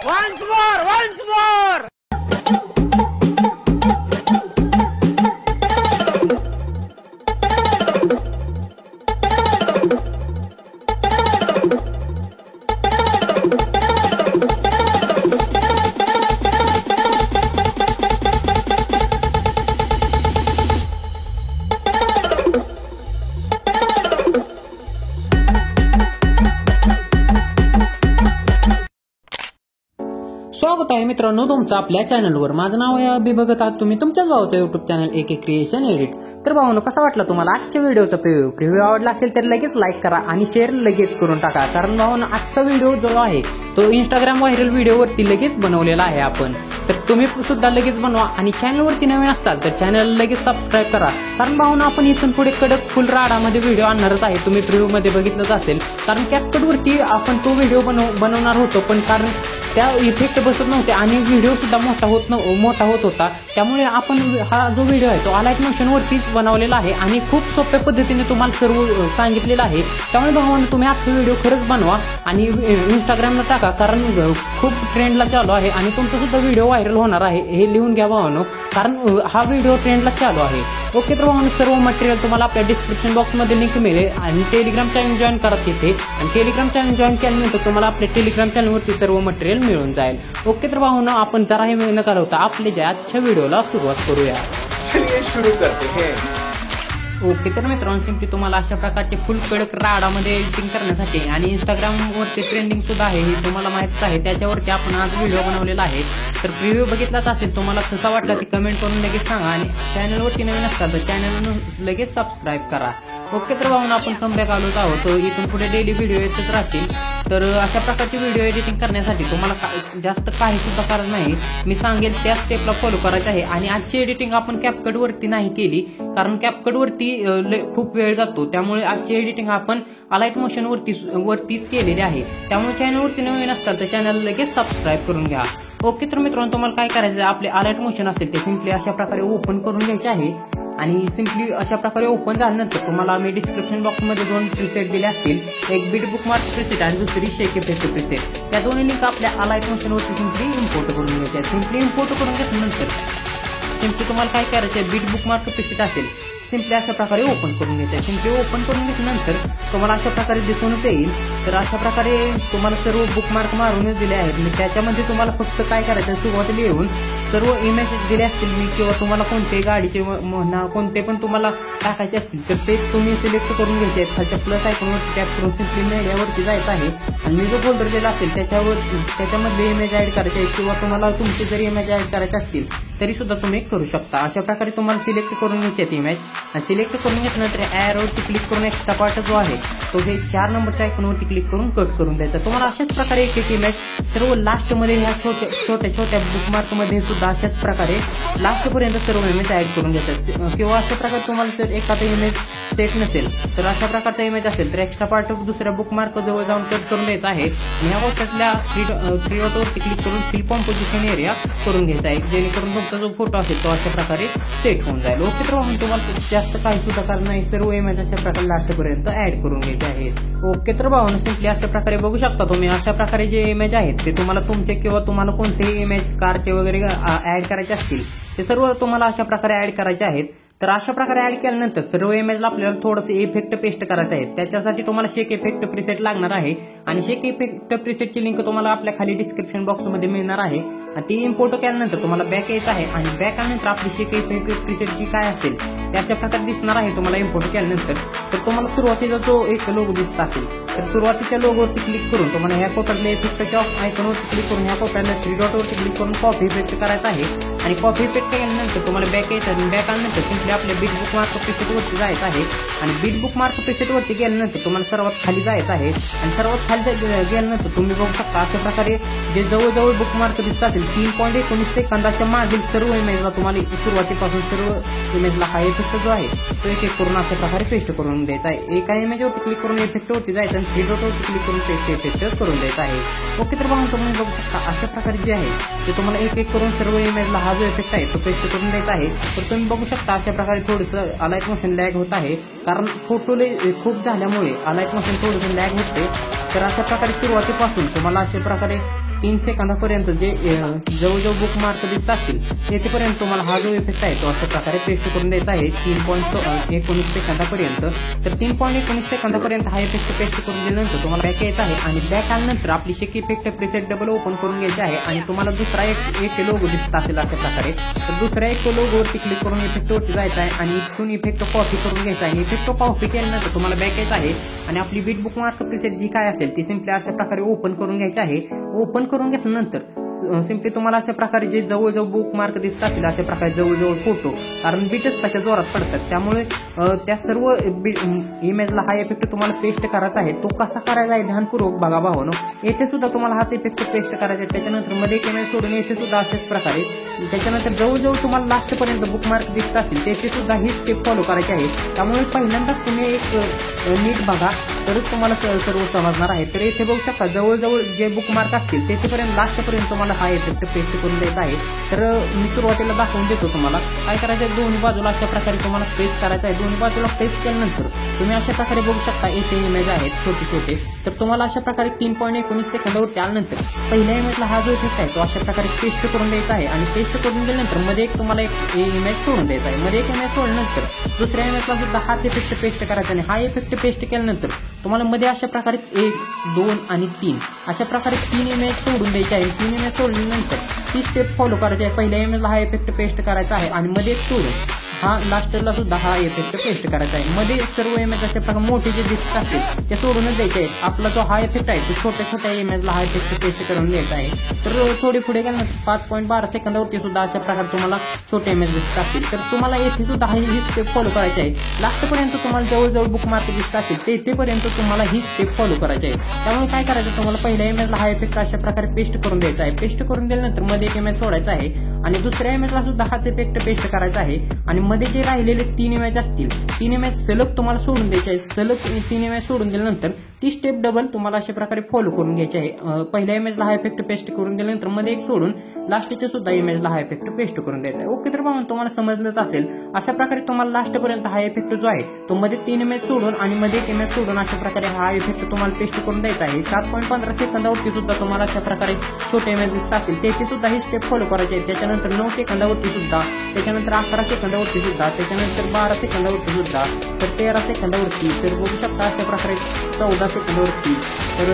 Once more, once more. स्वागत आहे मित्रांनो तुमचं आपल्या चॅनलवर। माझं नाव आहे अभि, बघत आहात तुम्ही तुमच्याच भावाचं YouTube channel AK creation edits. तर भावांनो, कसा वाटला तुम्हाला आजच्या व्हिडिओचा प्रिव्ह्यू आवडला असेल तर लगेच लाईक करा आणि शेअर लगेच करून टाका, कारण भावांनो आजचा व्हिडिओ जो आहे तो इंस्टाग्राम व्हायरल व्हिडिओवरती लगेच बनवलेला आहे आपण। तर तुम्ही सुद्धा लगेच बनवा आणि चॅनलवरती नवीन असाल तर चॅनल लगेच सबस्क्राईब करा, कारण भावांनो आपण इथून पुढे कडक फुल राडामध्ये व्हिडिओ आणणारच आहे। तुम्ही प्रिव्ह्यू मध्ये बघितलंच असेल, कारण कॅपकटवरती आपण तो व्हिडिओ बनवणार होतो, पण कारण त्या इफेक्ट बसत नव्हते आणि व्हिडिओ सुद्धा मोठा होत होता। त्यामुळे आपण हा जो व्हिडिओ आहे तो अलाइट मोशन वरतीच बनवलेला आहे आणि खूप सोप्या पद्धतीने तुम्हाला सर्व सांगितलेलं आहे। त्यामुळे भावांनो तुम्ही आजचा व्हिडिओ खरंच बनवा आणि इंस्टाग्रामला टाका, कारण खूप ट्रेंडला चालू आहे आणि तुमचा सुद्धा व्हिडिओ व्हायरल होणार आहे, हे लिहून घ्या भावांनो, कारण हा व्हिडिओ ट्रेंडला चालू आहे। ओके, तर भावांनो सर्व मटेरियल तुम्हाला आपल्या डिस्क्रिप्शन बॉक्स मध्ये लिंक मिळेल आणि टेलिग्राम चॅनल जॉईन करा तिथे, आणि टेलिग्राम चॅनल जॉईन केल्यानंतर तुम्हाला आपल्या टेलिग्राम चॅनलवरती सर्व मटेरियल मिळून जाईल। ओके, तर भावांनो आपण जरा हे न करता आपल्या आजच्या व्हिडिओला सुरुवात करूया। चलिए शुरू करते हैं। ओके, तर मित्रांनो सिंपली तुम्हाला अशा प्रकारचे फुल कडक राडामध्ये एडिटिंग करण्यासाठी आणि इंस्टाग्रामवरती ट्रेंडिंग सुद्धा आहे हे तुम्हाला माहितीच आहे, त्याच्यावरती आपण आज व्हिडिओ बनवलेला आहे। तर प्रिव्ह्यू बघितलाच असेल, तुम्हाला कसा वाटला ते कमेंट करून लगेच सांगा आणि चॅनलवरती नवीन असतात तर चॅनल लगेच सबस्क्राईब करा। ओके, तर भावना आपण कमबॅक आलोच आहोत, इथून पुढे डेली व्हिडिओ येतच राहतील। तर अशा प्रकारचे व्हिडिओ एडिटिंग करण्यासाठी तुम्हाला जास्त काही सुद्धा कारण नाही, मी सांगेल त्या स्टेपला फॉलो करायचं आहे। आणि आजची एडिटिंग आपण कॅपकट वरती नाही केली, कारण कॅपकट वरती खूप वेळ जातो, त्यामुळे आजची एडिटिंग आपण अलाइट मोशन वरतीच केलेली आहे। त्यामुळे चॅनलवरती नवीन असतात तर चॅनल लगेच सबस्क्राईब करून घ्या। ओके, तर मित्रांनो तुम्हाला काय करायचं आहे, आपले अलाइट मोशन असेल ते सिंपली अशा प्रकारे ओपन करून घ्यायचे आहे आणि सिंपली अशा प्रकारे ओपन झाल्यानंतर तुम्हाला मी डिस्क्रिप्शन बॉक्स मध्ये 2 प्रीसेट दिले असतील, एक बीट बुकमार्क प्रीसेट आणि दुसरी शेक इफेक्ट प्रीसेट। त्या दोन्ही लिंक आपल्या अलाइट मोशन वरती सिंपली इम्पोर्ट करून घ्यायचे आहे। सिंपली इम्पोर्ट करून घेतल्यानंतर सिंपली तुम्हाला काय करायचं आहे, बीट बुकमार्क प्रीसेट असेल सिंपली अशा प्रकारे ओपन करून घ्यायचं आहे। सिंपली ओपन करून घेतल्यानंतर तुम्हाला अशा प्रकारे दिसूनच येईल। तर अशा प्रकारे तुम्हाला सर्व बुकमार्क मारूनच दिले आहेत, त्याच्यामध्ये तुम्हाला फक्त काय करायचं, सुरुवातीला येऊन सर्व इमेज दिले असतील मी, किंवा तुम्हाला कोणते गाडीचे म्हणा कोणते पण तुम्हाला टाकायचे असतील तर ते तुम्ही सिलेक्ट करून घ्यायचे आहेत। खालच्या प्लस आयकॉनवरती टॅप करून सिंपली मीडियावरती जायचं आहे आणि मी जो फोल्डर दिला असेल त्याच्यामध्ये इमेज ऍड करायचे आहे, किंवा तुम्हाला तुमचे जरी इमेज ऍड करायचे असतील तरी सुद्धा तुम्ही करू शकता। अशा प्रकारे तुम्हाला सिलेक्ट करून घ्यायचे आहेत इमेज, आणि सिलेक्ट करून घेतल्यानंतर ॲरोवरती क्लिक करून एक्स्ट्रा पार्ट जो आहे तो हे 4 नंबरच्या आयकॉनवरती क्लिक करून कट करून द्यायचा। तुम्हाला अशाच प्रकारे एक इमेज सर्व लास्ट मध्ये ह्या छोट्या बुकमार्क मध्ये सुद्धा अशाच प्रकारे लास्ट पर्यंत सर्व इमेज ऍड करून घ्यायचा, किंवा अशा प्रकारे तुम्हाला जर एखादा इमेज सेट नसेल तर अशा प्रकारचा इमेज असेल तर एक्स्ट्रा पार्ट दुसऱ्या बुकमार्क जवळ जाऊन कट करून द्यायचा आहे आणि ह्या गोष्टीतल्या 3 डॉटवरती क्लिक करून फिल कॉम्पोजिशन एरिया करून घ्यायचा आहे, जेणेकरून तुमचा जो फोटो असेल तो अशा प्रकारे सेट होऊन जाईल। ओके, तर तुम्हाला जास्त काही सुद्धा कारण नाही, सर्व इमेज अशा प्रकारे लास्ट पर्यंत ऍड करून घ्यायचे आहेत। ओके, तर भावांनो सिंपली अशा प्रकारे बघू शकता तुम्ही, अशा प्रकारे जे इमेज आहेत ते तुम्हाला तुमचे किंवा तुम्हाला कोणतेही इमेज कारचे वगैरे ऍड करायचे असतील ते सर्व तुम्हाला अशा प्रकारे ऍड करायचे आहेत। तर अशा प्रकारे ऍड केल्यानंतर सर्व इमेजला आपल्याला थोडंसं इफेक्ट पेस्ट करायचं आहे, त्याच्यासाठी तुम्हाला शेक इफेक्ट प्रीसेट लागणार आहे आणि शेक इफेक्ट प्रीसेटची लिंक तुम्हाला आपल्या खाली डिस्क्रिप्शन बॉक्स मध्ये मिळणार आहे आणि ती इम्पोर्ट केल्यानंतर तुम्हाला बॅक यायचं आहे आणि बॅक आल्यानंतर आपली शेक इफेक्ट प्रीसेटची काय असेल ते अशा प्रकारे दिसणार आहे तुम्हाला इम्पोर्ट केल्यानंतर। तर तुम्हाला सुरुवातीचा जो एक लोगो दिसत असेल तर सुरुवातीच्या लोगोवरती क्लिक करून तुम्हाला ह्या कोपऱ्यातल्या इफेक्टच्या आयकॉनवरती क्लिक करून ह्या कोपऱ्याला 3 डॉटवरती क्लिक करून कॉपी इफेक्ट करायचा आहे आणि कॉपी इफेक्ट केल्यानंतर तुम्हाला बॅक यायचं आणि बॅक आल्यानंतर सिंपली आपल्या बीट बुकमार्क प्रीसेट वरती जायचं आहे आणि बीट बुकमार्क प्रीसेट वरती गेल्यानंतर तुम्हाला सर्वात खाली जायचं आहे आणि सर्वात खाली गेल्यानंतर तुम्ही बघू शकता अशा प्रकारे जे जवळजवळ बुकमार्क दिसत असेल 3.19 सेकंदाच्या मागील सर्व इमेजला तुम्हाला सुरुवातीपासून सर्व इमेजला हा इफेक्ट जो आहे तो एक करून अशा प्रकारे पेस्ट करून द्यायचा आहे। एका इमेजवरती क्लिक करून इफेक्ट वरती जायचं आणि 3 डॉटवरती क्लिक करून पेस्ट इफेक्ट करून द्यायचा आहे। ओके, तर बघा तुम्ही बघू शकता अशा प्रकारे जे आहे ते तुम्हाला एक करून सर्व इमेजला हा जो इफेक्ट आहे तो पेस्ट करून द्यायचा आहे। तर तुम्ही बघू शकता अशा प्रकारे थोडंसं अलाइट मोशन लॅग होत आहे, कारण फोटो खूप झाल्यामुळे अलाइट मोशन थोडंसं लॅग होते। तर अशा प्रकारे सुरुवातीपासून तुम्हाला अशा प्रकारे 3 सेकंदापर्यंत जे जवळजवळ बुक मार्क दिसत असतील तेथेपर्यंत तुम्हाला हा जो इफेक्ट आहे तो अशा प्रकारे पेस्ट करून द्यायचा आहे 3.19 सेकंदापर्यंत. तर 3.19 सेकंदापर्यंत हा इफेक्ट पेस्ट करून दिल्यानंतर तुम्हाला बॅक यायचं आहे आणि बॅक आल्यानंतर आपली शेक इफेक्ट प्रीसेट डबल ओपन करून घ्यायचे आहे आणि तुम्हाला दुसरा एक लोगो दिसत असेल अशा प्रकारे. तर दुसऱ्या एक लोगोवरती क्लिक करून इफेक्टवरती जायचं आहे आणि इथून इफेक्ट कॉपी करून घ्यायचा आहे. इफेक्ट कॉपी केल्यानंतर तुम्हाला बॅक यायचं आहे आणि आपली बीट बुक मार्क प्रीसेट जी काय असेल ती सिम्पली अशा प्रकारे ओपन करून घ्यायची आहे. ओपन करून घेतल्यानंतर सिम्पली तुम्हाला अशा प्रकारे जे जवळजवळ बुक मार्क दिसत असतील अशा प्रकारे जवळजवळ फोटो, कारण बीटच त्याच्या जोरात पडतात त्यामुळे त्या सर्व इमेजला हा इफेक्ट तुम्हाला पेस्ट करायचा आहे. तो कसा करायचा आहे ध्यानपूर्वक बघा भावानो. येथे सुद्धा तुम्हाला हाच इफेक्ट पेस्ट करायचा आहे. त्याच्यानंतर मध्ये एक इमेज सोडून येथे सुद्धा अशाच प्रकारे, त्याच्यानंतर जवळजवळ तुम्हाला लास्ट पर्यंत बुक मार्क दिसत असतील तेथे सुद्धा ही स्टेप फॉलो करायची आहे. त्यामुळे पहिल्यांदाच तुम्ही एक नीट बघा तरच तुम्हाला सर्व समजणार आहे. तर इथे बघू शकता जवळजवळ जे बुक मार्क असतील तेथेपर्यंत लास्टपर्यंत तुम्हाला हा इफेक्ट पेस्ट करून द्यायचा आहे. तर मी सुरुवातीला दाखवून देतो तुम्हाला काय करायचं आहे. दोन्ही बाजूला अशा प्रकारे तुम्हाला प्रेस करायचं आहे. दोन्ही बाजूला प्रेस केल्यानंतर तुम्ही अशा प्रकारे बघू शकता येथे इमेज आहेत छोटे छोटे. तर तुम्हाला अशा प्रकारे 3.19 सेकंदावर आल्यानंतर पहिल्या इमेजला हा जो इफेक्ट आहे तो अशा प्रकारे पेस्ट करून द्यायचा आहे आणि पेस्ट करून दिल्यानंतर मध्ये एक तुम्हाला एक इमेज सोडून द्यायचा आहे. मध्ये एक इमेज सोडल्यानंतर दुसऱ्या इमेजला सुद्धा हाच इफेक्ट पेस्ट करायचा आणि हा इफेक्ट पेस्ट केल्यानंतर तुम्हाला मध्ये अशा प्रकारे 1, 2 आणि 3 अशा प्रकारे 3 इमेज सोडून द्यायचे आहे. 3 इमेज सोडल्यानंतर ती स्टेप फॉलो करायची आहे. पहिल्या इमेजला हा इफेक्ट पेस्ट करायचा आहे आणि मध्ये सोडून हा लास्टला सुद्धा हा इफेक्ट पेस्ट करायचा आहे. मध्ये सर्व इमेज अशा प्रकारे मोठे जे दिसत असतील ते सोडूनच द्यायचे आहेत. आपला जो हा इफेक्ट आहे तो छोट्या छोट्या इमेजला हा इफेक्ट पेस्ट करून द्यायचा आहे. तर थोडी पुढे गेल्यानंतर 5.12 सेकंदावरती सुद्धा अशा प्रकारे तुम्हाला छोटे इमेज दिसत असतील. तर तुम्हाला येथे सुद्धा ही स्टेप फॉलो करायची आहे. लास्टपर्यंत तुम्हाला जवळजवळ बुक मार्क दिसत असतील तेथेपर्यंत तुम्हाला ही स्टेप फॉलो करायची आहे. त्यामुळे काय करायचं तुम्हाला पहिल्या इमेजला हा इफेक्ट अशा प्रकारे पेस्ट करून द्यायचा आहे. पेस्ट करून दिल्यानंतर मध्ये एक इमेज सोडायचा आहे आणि दुसऱ्या इमेजला सुद्धा हाच इफेक्ट पेस्ट करायचा आहे आणि मध्ये जे राहिलेले 3 इमेज असतील 3 इमेज सलग तुम्हाला सोडून द्यायचे आहेत. सलग 3 इमेज सोडून दिल्यानंतर ती स्टेप डबल तुम्हाला अशा प्रकारे फॉलो करून घ्यायची आहे. पहिल्या इमेजला हा इफेक्ट पेस्ट करून दिल्यानंतर मध्ये एक सोडून लास्टच्या सुद्धा इमेजला हा इफेक्ट पेस्ट करून द्यायचा आहे. ओके तर पाहून तुम्हाला समजलंच असेल. अशा प्रकारे तुम्हाला लास्टपर्यंत हा इफेक्ट जो आहे तो मध्ये 3 इमेज सोडून आणि मध्ये एक इमेज सोडून अशा प्रकारे हा इफेक्ट तुम्हाला पेस्ट करून द्यायचा आहे. 7.15 सेकंदावरती सुद्धा तुम्हाला अशा प्रकारे छोटे इमेज दिसत असतील त्याची सुद्धा ही स्टेप फॉलो करायची आहे. त्याच्यानंतर 9 सेकंदावरती सुद्धा, त्याच्यानंतर 11 सेकंदावरती सुद्धा, त्याच्यानंतर 12 सेकंदावरती सुद्धा, तर 13 सेकंदावरती, तर बघू शकता अशा प्रकारे 14 सेकंदावरती, तर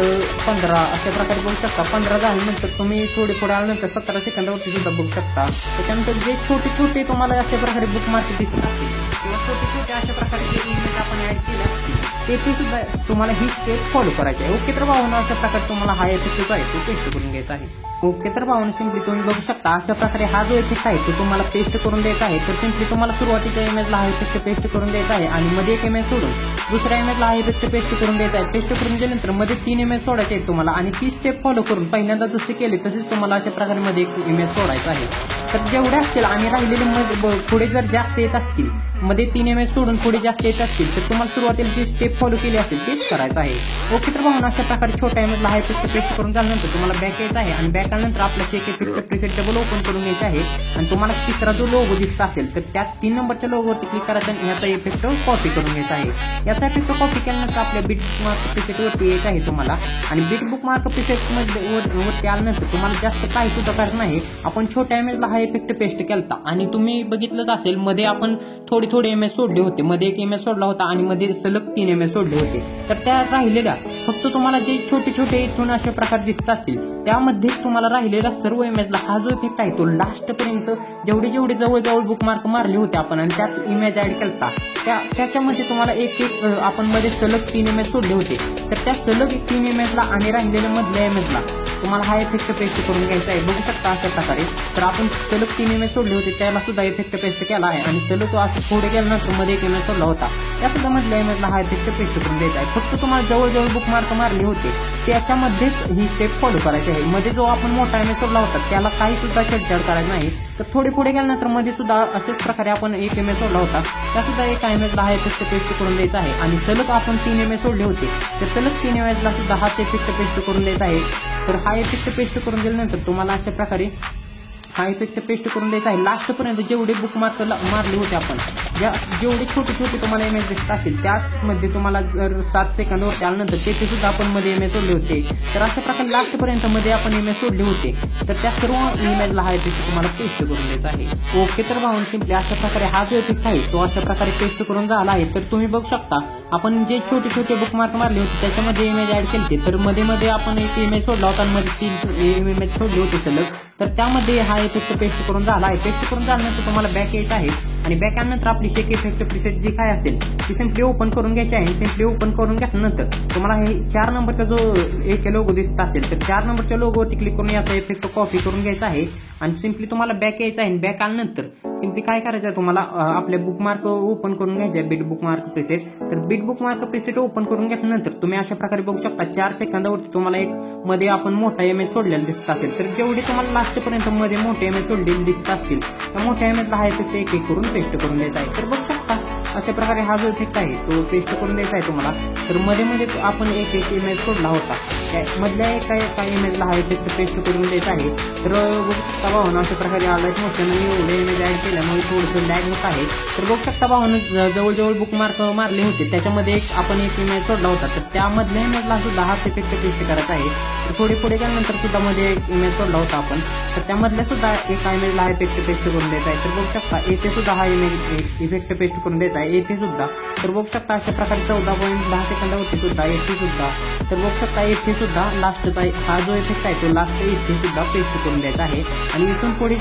15 अशा प्रकारे बघू शकता. 15 झाल्यानंतर तुम्ही थोडे पुढे आल्यानंतर 17 सेकंदावरती सुद्धा बघू शकता. त्याच्यानंतर जे छोटे छोटे तुम्हाला अशा प्रकारे बुक मार्क दिसत असतील किंवा छोटे छोटे अशा प्रकारे जे इमेज आपण ऍड केले असतील तेथे सुद्धा तुम्हाला ही स्टेप फॉलो करायची आहे. ओके तर भावना अशा प्रकारे तुम्हाला हा इफेक्ट जो आहे तो पेस्ट करून घ्यायचा आहे. ओके तर भावना सिम्पली तुम्ही बघू शकता अशा प्रकारे हा जो इफेक्ट आहे तो तुम्हाला पेस्ट करून द्यायचा आहे. तर सिम्पली तुम्हाला सुरुवातीच्या इमेजला हा इफेक्ट पेस्ट करून द्यायचा आहे आणि मध्ये एक इमेज सोडून दुसऱ्या इमेजला हा इफेक्ट पेस्ट करून द्यायचा आहे. पेस्ट करून दिल्यानंतर मध्ये 3 इमेज सोडायचे आहेत तुम्हाला आणि ती स्टेप फॉलो करून पहिल्यांदा जसे केले तसेच तुम्हाला अशा प्रकारे मध्ये एक इमेज सोडायचा आहे. तर जेवढे असतील आणि राहिलेले पुढे जर जास्त येत असतील, मध्ये 3 इमेज सोडून पुढे जास्त येत असतील तर तुम्हाला सुरुवातीला जी स्टेप फॉलो केली असेल तेच करायचं आहे. ओके तर भावना अशा प्रकारे छोट्या इमेजला हा इफेक्ट पेस्ट करून झाल्यानंतर तुम्हाला बॅक यायचं आहे आणि बॅक आल्यानंतर आपला शेक इफेक्ट प्रीसेट डबल ओपन करून घ्यायचा आहे आणि तुम्हाला तिसरा जो लोगो दिसत असेल तर त्या 3 नंबरच्या लोगोवरती क्लिक करायचं आणि याचा इफेक्ट कॉपी करून घ्यायचा आहे. याचा इफेक्ट कॉपी केल्यानंतर आपल्या बीट मार्क प्रीसेटवरती यायचं आहे तुम्हाला आणि बीट बुक मार्क प्रीसेटवरती आल्यानंतर तुम्हाला जास्त काही सुद्धा करायचं नाही. आपण छोट्या इमेजला हा इफेक्ट पेस्ट केला आणि तुम्ही बघितलंच असेल मध्ये आपण थोडे इमेज सोडले होते. मध्ये एक इमेज सोडला होता आणि मध्ये सलग 3 इमेज सोडले होते. तर त्या राहिलेल्या फक्त तुम्हाला जे छोटे छोटे इथून अशा प्रकारे दिसत असतील त्यामध्ये तुम्हाला राहिलेला सर्व इमेजला हा जो इफेक्ट आहे तो लास्ट पर्यंत जेवढे जवळजवळ बुक मार्क मारले होते आपण आणि त्यात इमेज ऍड केलता त्याच्यामध्ये तुम्हाला एक आपण मध्ये सलग 3 इमेज सोडले होते. तर त्या सलग 3 इमेजला आणि राहिलेल्या मधल्या इमेजला तुम्हाला हा इफेक्ट पेस्ट करून घ्यायचा आहे. बघू शकता अशा प्रकारे. तर आपण सलग 3 इमेज सोडले होते त्याला सुद्धा इफेक्ट पेस्ट केला आहे आणि सलग असं पुढे गेल्यानंतर मध्ये एक इमेज सोडला होता त्या सुद्धा मधल्या इमेजला हा इफेक्ट पेस्ट करून द्यायचा आहे. फक्त तुम्हाला जवळजवळ बुक मार्क मारले होते त्याच्यामध्येच ही स्टेप फॉलो करायची आहे. मध्ये जो आपण मोठा इमेज सोडला होता त्याला काही सुद्धा छेडछाड करायचं नाही. तर थोडे पुढे गेल्यानंतर मध्ये सुद्धा अशाच प्रकारे आपण एक इमेज सोडला होता त्या सुद्धा एका इमेजला हा इफेक्ट पेस्ट करून द्यायचा आहे आणि सलग आपण 3 इमेज सोडले होते तर सलग 3 इमेजला सुद्धा हाच इफेक्ट पेस्ट करून द्यायचा आहे. तर हा इफेक्ट पेस्ट करून दिल्यानंतर तुम्हाला अशा प्रकारे हा इफेक्ट पेस्ट करून द्यायचा आहे. लास्टपर्यंत जेवढे बुक मार्क मारले होते आपण जेवढे छोटे छोटे तुम्हाला इमेज दिसत असतील त्यामध्ये तुम्हाला जर 7 सेकंदावरती आल्यानंतर तेथे सुद्धा आपण मध्ये इमेज सोडले होते. तर अशा प्रकारे लास्ट पर्यंत मध्ये आपण इमेज सोडले होते. तर त्या सर्व इमेजला आहे ते तुम्हाला पेस्ट करून द्यायचं आहे. ओके, तर भाऊन सिंपली अशा प्रकारे हा जो इफेक्ट आहे तो अशा प्रकारे पेस्ट करून झाला आहे. तर तुम्ही बघू शकता आपण जे छोटे छोटे बुकमार्क मारले होते त्याच्यामध्ये इमेज ऍड केले. तर मध्ये आपण एक इमेज सोडला होता आणि मध्ये 3 इमेज सोडले होते सलग. तर त्यामध्ये हा इफेक्ट पेस्ट करून झाला आहे. पेस्ट करून झाल्यानंतर तुम्हाला बॅक यायचं आहे आणि बॅक आल्यानंतर आपली शेक इफेक्ट प्रीसेट जी काय असेल ती सिम्पली ओपन करून घ्यायची आहे. सिम्पली ओपन करून घेतल्यानंतर तुम्हाला हे 4 नंबरचा जो एक लोगो दिसत असेल तर 4 नंबरच्या लोगोवरती क्लिक करून याचा इफेक्ट कॉपी करून घ्यायचा आहे आणि सिम्पली तुम्हाला बॅक यायचं आहे. बॅक आल्यानंतर सिम्पली काय करायचं आहे तुम्हाला आपले बुकमार्क ओपन करून घ्यायचे आहे, बिट बुकमार्क प्रीसेट. तर बिट बुकमार्क प्रीसेट ओपन करून घेतल्यानंतर तुम्ही अशा प्रकारे बघू शकता 4 सेकंदावरती तुम्हाला एक मध्ये आपण मोठा इमेज सोडलेला दिसत असेल. तर जेवढे तुम्हाला लास्ट पर्यंत मध्ये मोठे इमेज सोडलेले दिसत असतील त्या मोठ्या इमेजला हा इफेक्ट एक एक करून पेस्ट करून द्यायचा आहे. तर बघू शकता अशा प्रकारे हा जो इफेक्ट आहे तो पेस्ट करून द्यायचा आहे तुम्हाला. तर मध्ये आपण एक इमेज सोडला होता मधल्या एका इमेजला हा इफेक्ट पेस्ट करून द्यायचा आहे. तर बघू शकता भावानं अशा प्रकारे आलाय मोठ्यानं एवढे इमेज ऍड केल्यामुळे थोडंसं लॅग होत आहे. तर बघू शकता भावानं जवळजवळ बुकमार्क मारले होते त्याच्यामध्ये आपण एक इमेज सोडला होता. तर त्यामधल्या इमेजला सुद्धा हाच इफेक्ट पेस्ट करायचा आहे. तर थोडे पुढे गेल्यानंतर सुद्धा मध्ये एक इमेज सोडला होता आपण. तर त्यामधल्या सुद्धा एका इमेजला हा इफेक्ट पेस्ट करून द्यायचा आहे. तर बघू शकता येथे सुद्धा हा इमेज इफेक्ट पेस्ट करून द्यायचा आहे येथे सुद्धा. तर बघू शकता अशा प्रकारे 14.10 सेकंदावरती सुद्धा येथे सुद्धा. तर बघू शकता येथे सुद्धा लास्टचा हा जो इफेक्ट आहे तो लास्ट इथे सुद्धा पेस्ट करून द्यायचा आहे. आणि इथून पुढे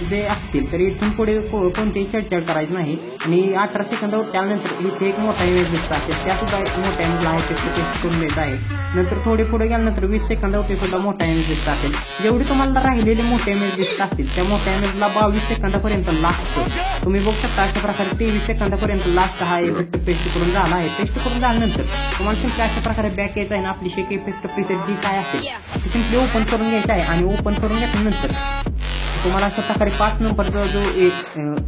जे असतील तर इथून पुढे कोणतेही चढचढ करायची नाही. आणि 18 सेकंदावर त्यानंतर इथे एक मोठा इमेज दिसत असेल त्या सुद्धा मोठ्या इमेजला हा इफेक्ट पेस्ट करून द्यायचा आहे. नंतर थोडे पुढे गेल्यानंतर 20 सेकंदावरती सुद्धा मोठा इमेज दिसत असेल. जेवढे तुम्हाला राहिलेले मोठे इमेज दिसत असतील त्या मोठ्या इमेजला 22 सेकंदापर्यंत लास्ट तुम्ही बघू शकता अशा प्रकारे 23 सेकंदापर्यंत लास्ट हा इफेक्ट पेस्ट करून झाला आहे. पेस्ट करून झाल्यानंतर तुम्हाला सिम्पली अशा प्रकारे बॅक यायचं आहे ना आपली शेक इफेक्ट प्रीसेट जी काय असेल ती सिम्पली ओपन करून घ्यायचं आहे. आणि ओपन करून घेतल्यानंतर तुम्हाला अशा प्रकारे 5 नंबरचा जो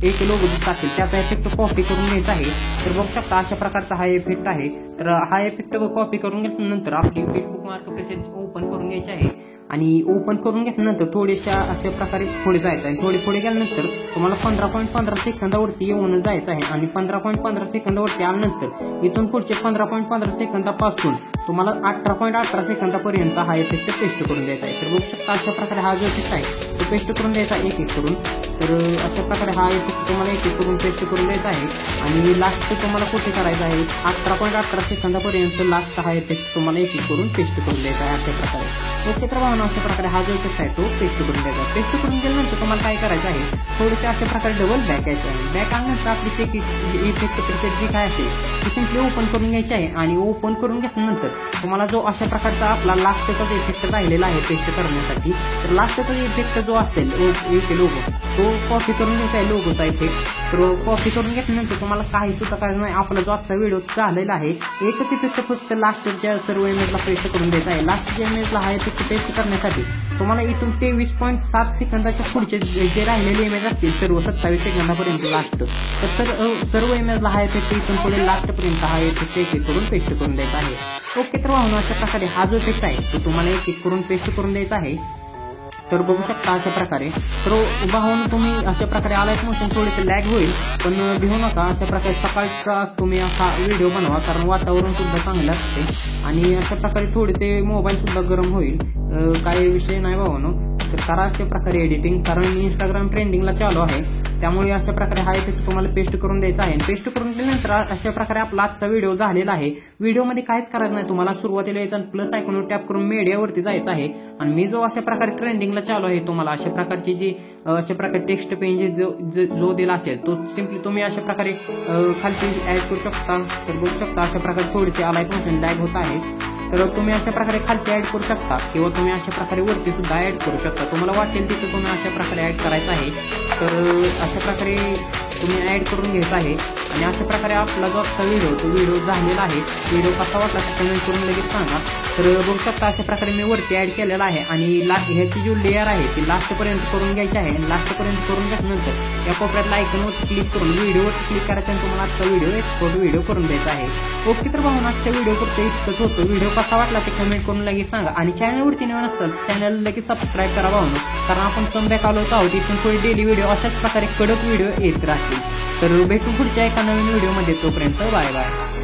एक लोगो दिसत असेल त्याचा इफेक्ट कॉपी करून घ्यायचा आहे. तर बघू शकता अशा प्रकारचा हा इफेक्ट आहे. तर हा इफेक्ट कॉपी करून घेतल्यानंतर आपली बिट बुकमार्क प्रीसेट ओपन करून घ्यायची आहे. आणि ओपन करून घेतल्यानंतर थोडेशा अशा प्रकारे पुढे जायचं आहे. थोडे पुढे गेल्यानंतर तुम्हाला 15.15 सेकंदावरती येऊन जायचं आहे. आणि 15.15 सेकंदावरती आल्यानंतर इथून पुढचे 15.15 सेकंदापासून तुम्हाला 18.18 सेकंदापर्यंत हा इफेक्ट पेस्ट करून द्यायचा आहे. तर बघू शकता अशा प्रकारे हा जो इफेक्ट आहे तो पेस्ट करून द्यायचा एक एक करून. तर अशा प्रकारे हा इफेक्ट तुम्हाला एक एक करून पेस्ट करून द्यायचा आहे. आणि लास्ट तुम्हाला कुठे करायचं आहे 18.18 सेकंदापर्यंत लास्ट हा इफेक्ट तुम्हाला एक एक करून पेस्ट करून द्यायचा आहे अशा प्रकारे. ओके, तर भावना अशा प्रकारे हा जो इफेक्ट आहे तो पेस्ट करून द्यायचा. पेस्ट करून गेल्यानंतर तुम्हाला काय करायचं आहे थोडेसे अशा प्रकारे डबल बॅक यायचं आहे. बॅक आल्यानंतर आपली शेक इफेक्ट प्रीसेट जी काय असेल ती सिम्पली ओपन करून घ्यायची आहे. आणि ओपन करून घेतल्यानंतर तुम्हाला जो अशा प्रकारचा आपला लास्टचा जो इफेक्ट राहिलेला आहे पेस्ट करण्यासाठी तर लास्टचा इफेक्ट जो असेल लोगो तो कॉपी करून घ्यायचा आहे लोगोचा इफेक्ट. तर कॉपी करून घेतल्यानंतर तुम्हाला काही सुद्धा करायचं नाही. आपला जो आजचा व्हिडिओ झालेला आहे एकच इफेक्ट फक्त लास्टच्या सर्व इमेजला पेस्ट करून द्यायचा आहे. लास्टच्या इमेजला हा इफेक्ट पेस्ट करण्यासाठी तुम्हाला इथून 23.7 सेकंदाच्या पुढचे जे राहिलेले इमेज असतील सर्व 27 सेकंदापर्यंत लास्ट तर सर्व इमेजला हा इफेक्ट इथून पुढे लास्टपर्यंत हा इफेक्ट एक एक करून पेस्ट करून द्यायचा आहे. ओके, तर वाहून अशा प्रकारे हा जो इफेक्ट आहे तो तुम्हाला एक एक करून पेस्ट करून द्यायचा आहे. तर बघू शकता अशा प्रकारे. तर वाहून तुम्ही अशा प्रकारे आलायच मोशन थोडेसे लॅग होईल पण भिवू नका. अशा प्रकारे सकाळचा तुम्ही हा व्हिडिओ बनवा कारण वातावरण सुद्धा चांगलं असते. आणि अशा प्रकारे थोडेसे मोबाईल सुद्धा गरम होईल काही विषय नाही भावानो. तर करा अशा प्रकारे एडिटिंग कारण इंस्टाग्राम ट्रेंडिंगला चालू आहे त्यामुळे अशा प्रकारे हा इफेक्ट तुम्हाला पेस्ट करून द्यायचा आहे. पेस्ट करून दिल्यानंतर अशा प्रकारे आपला आजचा व्हिडिओ झालेला आहे. व्हिडिओमध्ये काहीच करायचं नाही तुम्हाला सुरुवातीला यायचं प्लस आयकॉनवर टॅप करून मीडियावरती जायचं आहे. आणि मी जो अशा प्रकारे ट्रेंडिंगला चालू आहे तुम्हाला अशा प्रकारची जी अशा प्रकारे टेक्स्ट पेज जो दिला असेल तो सिम्पली तुम्ही अशा प्रकारे खालती ऍड करू शकता. तर बघू शकता अशा प्रकारे थोडीशी आलाय फंक्शन लॅग होत आहे. तर तुम्ही अशा प्रकारे खालती ऍड करू शकता किंवा तुम्ही अशा प्रकारे वरती सुद्धा ऍड करू शकता. तुम्हाला वाटेल तिथे तुम्ही अशा प्रकारे ऍड करायचं आहे. तर अशा प्रकारे तुम्ही ऍड करून घ्यायचा आहे. आणि अशा प्रकारे आपला जो आजचा व्हिडिओ झालेला आहे. व्हिडिओ कसा वाटला ते कमेंट करून लगेच सांगा. तर बघू शकता अशा प्रकारे मी वरती ऍड केलेला आहे. आणि ह्याची जो लेअर आहे ती लास्टपर्यंत करून घ्यायची आहे. आणि लास्टपर्यंत करून घेतल्यानंतर या कोपऱ्यातला आयकॉनवरती क्लिक करून व्हिडिओवरती क्लिक करायचं आणि तुम्हाला आजचा व्हिडिओ एक्सपोर्ट व्हिडिओ करून द्यायचा आहे. ओके, तर भाऊ आजच्या व्हिडिओ करतो इतकंच होतं. व्हिडिओ कसा वाटला ते कमेंट करून लगेच सांगा. आणि चॅनलवरती नवीन असतात चॅनल लगेच सबस्क्राईब करा भाऊ कारण आपण कमबॅक आलो आहोत. इथून थोडी डेली व्हिडिओ अशाच प्रकारे कडक व्हिडिओ येत राहतील. तर भेटू पुढच्या एका नवीन व्हिडिओमध्ये, तोपर्यंत बाय बाय.